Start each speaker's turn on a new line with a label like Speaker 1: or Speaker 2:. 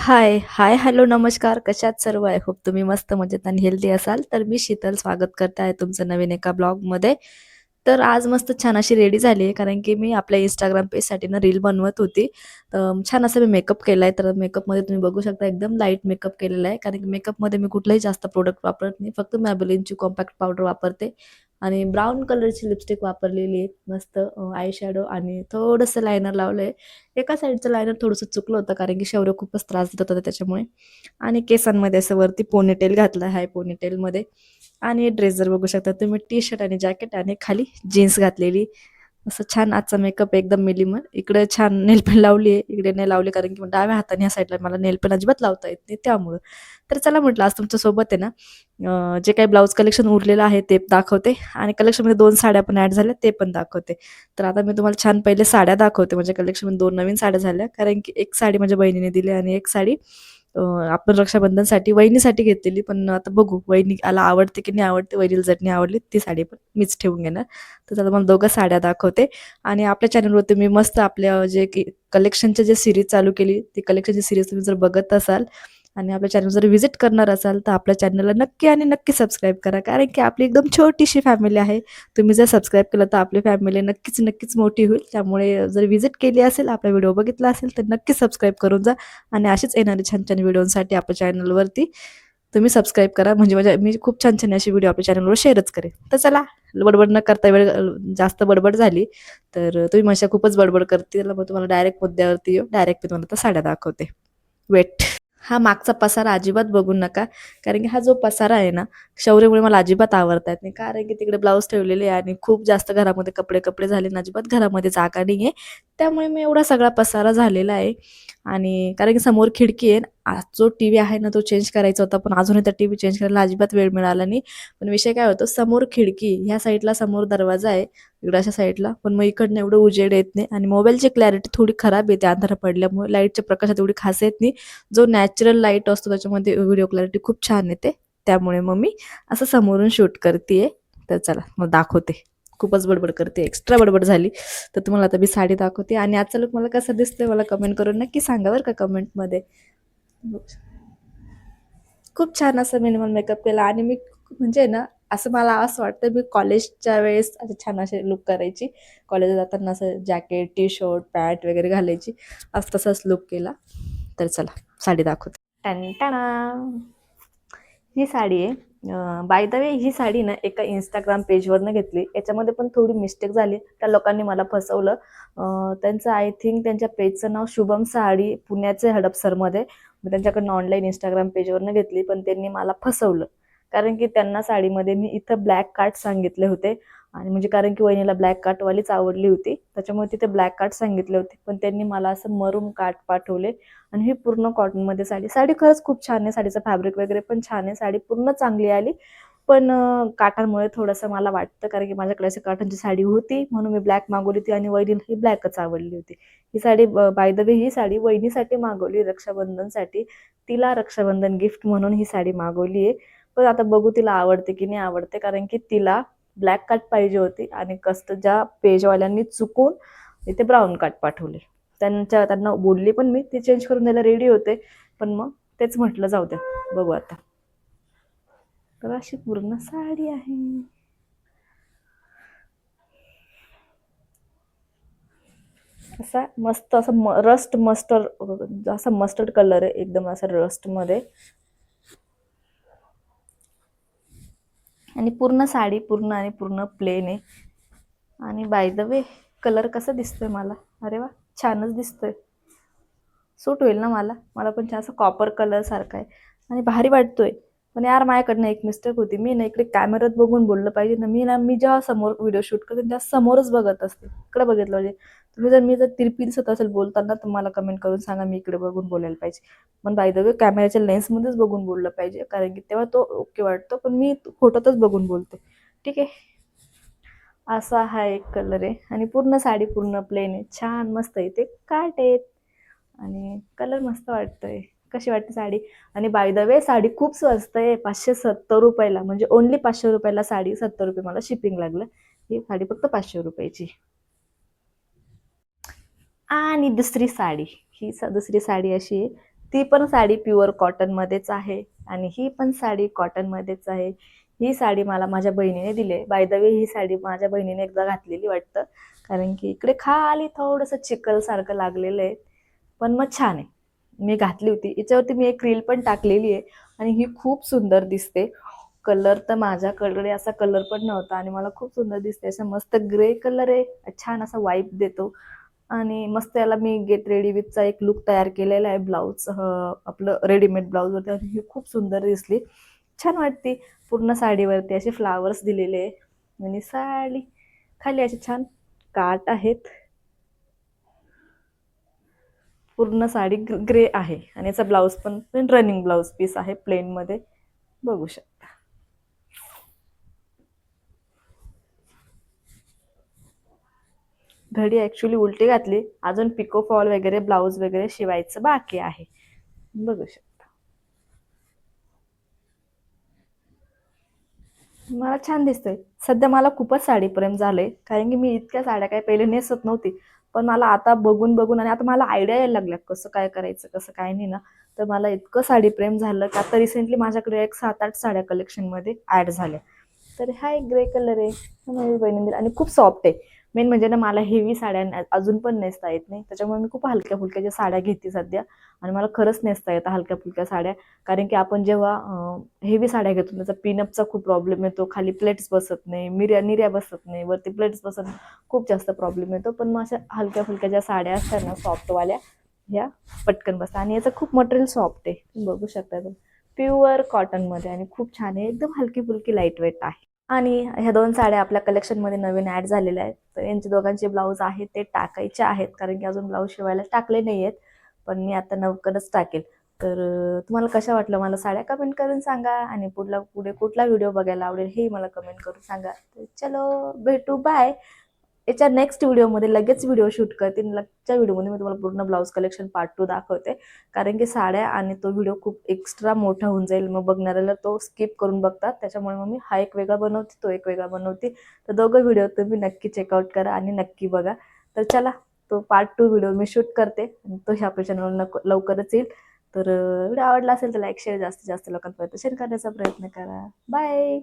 Speaker 1: हाय, हाय, hello, नमस्कार. कशात सर्व? आय होप तुम्ही मस्त मजेत आणि हेल्दी असाल. तर मी शीतल स्वागत करते आहे तुमचं नवीन एका ब्लॉगमध्ये. तर आज मस्त छान अशी रेडी झाली आहे, कारण की मी आपल्या Instagram पेजसाठी ना रील बनवत होती. छान असं मी मेकअप केलाय. तर मेकअपमध्ये तुम्ही बघू शकता एकदम लाईट मेकअप केलेला आहे, कारण की मेकअपमध्ये मी कुठलंही जास्त प्रोडक्ट वापरत नाही. फक्त Maybellineची कॉम्पॅक्ट पावडर वापरते आणि ब्राउन कलरची लिपस्टिक वापरलेली आहे. मस्त आय शॅडो आणि थोडंसं लायनर लावलंय. एका साईडचं लायनर थोडंसं चुकलं होतं, कारण की शौर्य खूपच त्रास देत होता त्याच्यामुळे. आणि केसांमध्ये असं वरती पोनीटेल घातला आहे, पोनीटेलमध्ये. आणि ड्रेस जर बघू शकता तुम्ही, टी-शर्ट आणि जॅकेट आणि खाली जीन्स घातलेली. असं छान आजचा मेकअप एकदम मिनिमल. इकडे छान नेल पेंट लावली आहे, इकडे नाही लावली, कारण की डाव्या हाताने ह्या साईडला मला नेल पेंट अजिबात लावता येत नाही त्यामुळं. तर चला म्हटलं आज तुमच्यासोबत आहे ना, जे काही ब्लाउज कलेक्शन उरलेलं आहे ते दाखवते आणि कलेक्शनमध्ये 2 साड्या पण ॲड झाल्या ते पण दाखवते. तर आता मी तुम्हाला छान पहिले साड्या दाखवते. म्हणजे कलेक्शनमध्ये 2 नवीन साड्या झाल्या, कारण की एक साडी माझ्या बहिणीने दिली आणि एक साडी अ, आपण रक्षाबंधनसाठी वहिनीसाठी घेतलेली. पण आता बघू वहिनीला आवडते की नाही आवडते. वहिनीला जर नाही आवडली ती साडी पण मीच ठेवून घेणार. तर आता मला दोघं साड्या दाखवते आणि आपल्या चॅनलवरती मी मस्त आपल्या जे की कलेक्शनची जी सीरीज चालू केली, ती कलेक्शनची सीरीज तुम्ही जर बघत असाल आणि आपल्या चॅनल जर व्हिजिट करणार असाल, तर आपल्या चॅनलला नक्की आणि नक्की सबस्क्राईब करा. कारण की आपली एकदम छोटीशी फॅमिली आहे. तुम्ही जर सबस्क्राईब केलं तर आपली फॅमिली नक्कीच, नक्कीच मोठी होईल. त्यामुळे जर व्हिजिट केली असेल, आपला व्हिडिओ बघितला असेल, तर नक्की सबस्क्राईब करून जा आणि अशीच येणारी छान-छान व्हिडिओसाठी आपल्या चॅनलवरती तुम्ही सबस्क्राईब करा. म्हणजे म्हणजे मी खूप छान-छान अशी व्हिडिओ आपल्या चॅनलवर शेअरच करेन. तर चला, बडबड न करता वेळ जास्त बडबड झाली, तर तुम्ही म्हणशाल खूपच बडबड करते. मग तुम्हाला डायरेक्ट मुद्द्यावरती येऊ. डायरेक्ट मी तुम्हाला आता साड्या दाखवते. वेट. हा मागचा पसारा अजिबात बघू नका. कारण की हा जो पसारा आहे ना, शौर्यमुळे मला अजिबात आवडता येत नाही. कारण की तिकडे ब्लाउज ठेवलेले आहे आणि खूप जास्त घरामध्ये कपडे झाले आणि अजिबात घरामध्ये जागा नाहीये. त्यामुळे मी एवढा सगळा पसारा झालेला आहे. आणि कारण की समोर खिडकी आहे. आज जो टीव्ही आहे ना, तो चेंज करायचा होता. पण अजूनही त्या टीव्ही चेंज करायला अजिबात वेळ मिळाला नाही. पण विषय काय होतो, समोर खिडकी, ह्या साईडला समोर दरवाजा आहे, इकडं अशा साईडला. पण मग इकडनं एवढं उजेड येत नाही आणि मोबाईलची क्लॅरिटी थोडी खराब येते अंधार पडल्यामुळे. लाईटच्या प्रकाशात एवढी खास येत नाही. जो नॅचरल लाईट असतो त्याच्यामध्ये व्हिडिओ क्लॅरिटी खूप छान येते. त्यामुळे मग मी असं समोरून शूट करतीये. तर चला मग दाखवते. खूपच बडबड करते, एक्स्ट्रा बडबड झाली. तर तुम्हाला आता मी साडी दाखवते आणि आजचा लूक मला कसा दिसतोय मला कमेंट करून नक्की सांगा बरं का कमेंटमध्ये. खूप छान असं मिनिमल मेकअप केला आणि मी म्हणजे ना, असं मला असं वाटतं मी कॉलेजच्या वेळेस असे छान असे लूक करायची. कॉलेजला जाताना असं जॅकेट, टी-शर्ट, पॅन्ट वगैरे घालायची. आज तसाच लूक केला. तर चला साडी दाखवते. टनटणा! ही साडी आहे. बाय द वे ही साडी ना एका Instagram पेजवरनं घेतली. याच्यामध्ये पण थोडी मिस्टेक झाली. त्या लोकांनी मला फसवलं. त्यांचं आय थिंक त्यांच्या पेजचं नाव शुभम साडी पुण्याचे हडपसरमध्ये. मी त्यांच्याकडनं ऑनलाईन Instagram पेजवरनं घेतली, पण त्यांनी मला फसवलं. कारण की त्यांना साडीमध्ये मी इथं ब्लॅक कार्ट सांगितले होते आणि म्हणजे कारण की वहिनीला ब्लॅक कार्टवालीच आवडली होती. त्याच्यामुळे तिथे ब्लॅक कार्ट सांगितले होते. पण त्यांनी मला असं मरून कार्ट पाठवले आणि ही पूर्ण कॉटनमध्ये साडी. साडी खरंच खूप छान आहे. साडीचं फॅब्रिक वगैरे पण छान आहे. साडी पूर्ण चांगली आली. पण काठांमुळे थोडंसं मला वाटतं, कारण की माझ्याकडे अशी काठांची साडी होती म्हणून मी ब्लॅक मागवली होती आणि वहिनीला ही ब्लॅकच आवडली होती. ही साडी बाय द वे ही साडी वहिनीसाठी मागवली रक्षाबंधनसाठी. तिला रक्षाबंधन गिफ्ट म्हणून ही साडी मागवली आहे. पण आता बघू तिला आवडते की नाही आवडते, कारण की तिला ब्लॅक कार्ट पाहिजे होती आणि ज्या पेजवाल्यांनी चुकून इथे ब्राऊन कार्ट पाठवले. त्यांना बोलली पण मी, ती चेंज करून द्यायला रेडी होते. पण मग तेच म्हटलं जाऊ द्या, बघू आता. तर अशी पूर्ण साडी आहे. असा मस्त असं रस्ट मस्टर्ड, असा मस्टर्ड कलर आहे एकदम असा रस्टमध्ये. आणि पूर्ण साडी पूर्ण आणि पूर्ण प्लेन आहे. आणि बाय द वे कलर कसा दिसतोय मला, अरे वा, छानच दिसतोय. सूट होईल ना मला. मला पण छान असं कॉपर कलर सारखा आहे आणि भारी वाटतोय. पण यार माझ्याकडनं एक मिस्टेक होती. मी ना इकडे कॅमेऱ्यात बघून बोललं पाहिजे ना. मी जेव्हा समोर व्हिडिओ शूट करते त्या समोरच बघत असते. इकडे बघितलं पाहिजे. मी जर तिरपी दिसत असेल बोलताना तर मला कमेंट करून सांगा, मी इकडे बघून बोलायला पाहिजे. पण बाय द वे कॅमेऱ्याच्या लेन्समध्येच बघून बोललं पाहिजे, कारण की तेव्हा तो ओके वाटतो. पण मी फोटोतच बघून बोलते. ठीक आहे. असा हा एक कलर आहे आणि पूर्ण साडी पूर्ण प्लेन आहे. छान मस्त आहे. ते काट आहेत आणि कलर मस्त वाटतोय. कशी वाटते साडी? आणि बाय द वे साडी खूप स्वस्त आहे. 570 रुपयाला, म्हणजे ओन्ली 500 रुपयाला साडी. 70 रुपये मला शिपिंग लागलं. ही साडी फक्त 500 रुपयाची. आणि दुसरी साडी, ही दुसरी साडी अशी आहे. ती पण साडी प्युअर कॉटनमध्येच आहे आणि ही पण साडी कॉटनमध्येच आहे. ही साडी मला माझ्या बहिणीने दिली. बाय द वे ही साडी माझ्या बहिणीने एकदा घातलेली वाटतं, कारण की इकडे खाली थोडंसं चिखलसारखं लागलेलं आहे, पण मग छान आहे. मी घातली होती. याच्यावरती मी एक रील पण टाकलेली आहे आणि ही खूप सुंदर दिसते. कलर तर माझ्याकडे असा कलर पण नव्हता आणि मला खूप सुंदर दिसते. असा मस्त ग्रे कलर आहे, छान असा वाईब देतो आणि मस्त याला मी गेट रेडी विथचा एक लुक तयार केलेला आहे ब्लाऊज, आपलं रेडीमेड ब्लाऊज होते आणि ही खूप सुंदर दिसली, छान वाटते. पूर्ण साडीवरती असे फ्लावर्स दिलेले आहे आणि साडी खाली असे छान काट आहेत. पूर्ण साडी ग्रे आहे आणि याचा ब्लाऊज पण रनिंग ब्लाऊज पीस आहे प्लेन मध्ये, बघू शकता. घडी ऍक्च्युली उलटी घातली, अजून पिको फॉल वगैरे ब्लाऊज वगैरे शिवायचं बाकी आहे, बघू शकता. मला छान दिसतंय. सध्या मला खूपच साडी प्रेम झालंय, कारण की मी इतक्या साड्या काही पहिले नेसत नव्हती. पण मला आता बघून बघून आणि आता मला आयडिया यायला लागल्या कसं काय करायचं कसं काय नाही ना, तर मला इतकं साडी प्रेम झालं की आता रिसेंटली माझ्याकडे एक 7-8 साड्या कलेक्शनमध्ये ॲड झाल्या. तर हा एक ग्रे कलर आहे, हा माझ्या बहिणीने दिला आणि खूप सॉफ्ट आहे. मेन म्हणजे ना, मला हेवी साड्या अजून पण नेसता येत नाही, त्याच्यामुळे मी खूप हलक्या फुलक्या ज्या साड्या घेते सध्या आणि मला खरंच नेसता येतं हलक्या फुलक्या साड्या. कारण की आपण जेव्हा हेवी साड्या घेतो त्याचा पिनअपचा खूप प्रॉब्लेम येतो, खाली प्लेट्स बसत नाही, निर्या बसत नाही, वरती प्लेट्स बसत नाही, खूप जास्त प्रॉब्लेम येतो. पण मग अशा हलक्या फुलक्या ज्या साड्या असतात ना सॉफ्टवाल्या, ह्या पटकन बसतात आणि याचं खूप मटेरियल सॉफ्ट आहे, तुम्ही बघू शकता. प्युअर कॉटनमध्ये आणि खूप छान आहे, एकदम हलकी फुलकी लाईट वेट आहे. आणि ह्या 2 साड्या आपल्या कलेक्शनमध्ये नवीन ॲड झालेल्या आहेत. तर यांचे दोघांचे ब्लाऊज आहेत ते टाकायचे आहेत, कारण की अजून ब्लाऊज शिवायला टाकले नाही आहेत, पण मी आता लवकरच टाकेल. तर तुम्हाला कशा वाटलं मला साड्या, कमेंट करून सांगा आणि पुढे कुठला व्हिडिओ बघायला आवडेल हे मला कमेंट करून सांगा. तर चलो भेटू, बाय. याच्या नेक्स्ट व्हिडिओमध्ये लगेच व्हिडिओ शूट करते. लगच्या व्हिडिओमध्ये मी तुम्हाला पूर्ण ब्लाऊज कलेक्शन पार्ट 2 दाखवते, कारण की साड्या आणि तो व्हिडिओ खूप एक्स्ट्रा मोठा होऊन जाईल, मग बघणाऱ्याला तो स्किप करून बघतात. त्याच्यामुळे मग मी हा एक वेगळा बनवते, तो एक वेगळा बनवते. तर दोघं व्हिडिओ तुम्ही नक्की चेकआउट करा आणि नक्की बघा. तर चला, तो पार्ट 2 व्हिडिओ मी शूट करते आणि तो ह्या आपल्या चॅनलवर लवकरच येईल. तर व्हिडिओ आवडला असेल तर लाईक शेअर जास्तीत जास्त लोकांपर्यंत शेअर करण्याचा प्रयत्न करा. बाय.